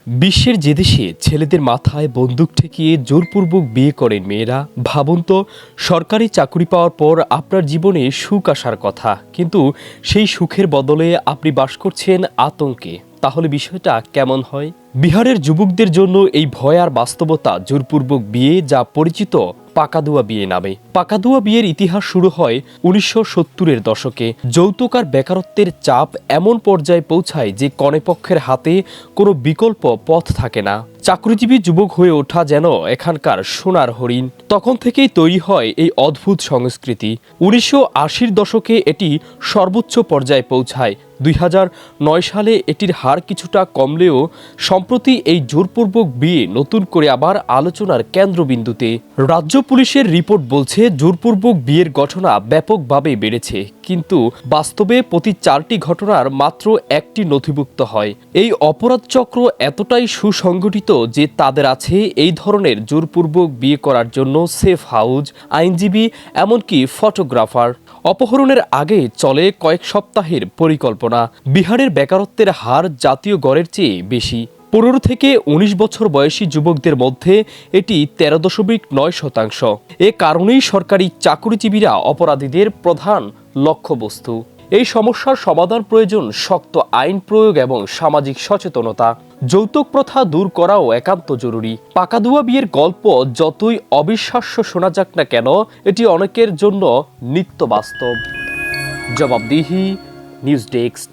বিশ্বের যে দেশে ছেলেদের মাথায় বন্দুক ঠেকিয়ে জোরপূর্বক বিয়ে করেন মেয়েরা, ভাবুন তো, সরকারি চাকরি পাওয়ার পর আপনার জীবনে সুখ আসার কথা, কিন্তু সেই সুখের বদলে আপনি বাস করছেন আতঙ্কে। তাহলে বিষয়টা কেমন হয়? বিহারের যুবকদের জন্য এই ভয় আর বাস্তবতা জোরপূর্বক বিয়ে, যা পরিচিত পাকাদুয়া বিয়ে নামে। পাকাদুয়া বিয়ের ইতিহাস শুরু হয় 1970-এর দশকে। যৌতুক আর বেকারত্বের চাপ এমন পর্যায়ে পৌঁছায় যে কনেপক্ষের হাতে কোনো বিকল্প পথ থাকে না। চাকরিজীবী যুবক হয়ে ওঠা যেন এখানকার সোনার হরিণ। তখন থেকেই তৈরি হয় এই অদ্ভুত সংস্কৃতি। 1980-র দশকে এটি সর্বোচ্চ পর্যায়ে পৌঁছায়। 2009 সালে এটির হার কিছুটা কমলেও সম্প্রতি এই জোরপূর্বক বিয়ে নতুন করে আবার আলোচনার কেন্দ্রবিন্দুতে। রাজ্য পুলিশের রিপোর্ট বলছে জোরপূর্বক বিয়ের ঘটনা ব্যাপকভাবে বেড়েছে, কিন্তু বাস্তবে প্রতি 4টি ঘটনার মাত্র 1টি নথিভুক্ত হয়। এই অপরাধ চক্র এতটাই সুসংগঠিত যে তাদের আছে এই ধরনের জোরপূর্বক বিয়ে করার জন্য সেফ হাউস, আইনজীবী, এমনকি ফটোগ্রাফার। অপহরণের আগে চলে কয়েক সপ্তাহের পরিকল্পনা। বিহারের বেকারত্বের হার জাতীয় গড়ের চেয়ে বেশি। 15 থেকে 19 বছর বয়সী যুবকদের মধ্যে এটি 13.9%। এ কারণেই সরকারি চাকরিজীবীরা অপরাধীদের প্রধান লক্ষ্যবস্তু। এই সমস্যার সমাধান প্রয়োজন শক্ত আইন প্রয়োগ এবং সামাজিক সচেতনতা। যৌতুক প্রথা দূর করাও একান্ত জরুরি। পাকাদুয়া বিয়ের গল্প যতই অবিশ্বাস্য শোনা যাক না কেন, এটি অনেকের জন্য নিত্য বাস্তব। জবাবদিহি, নিউজ ডেস্ক।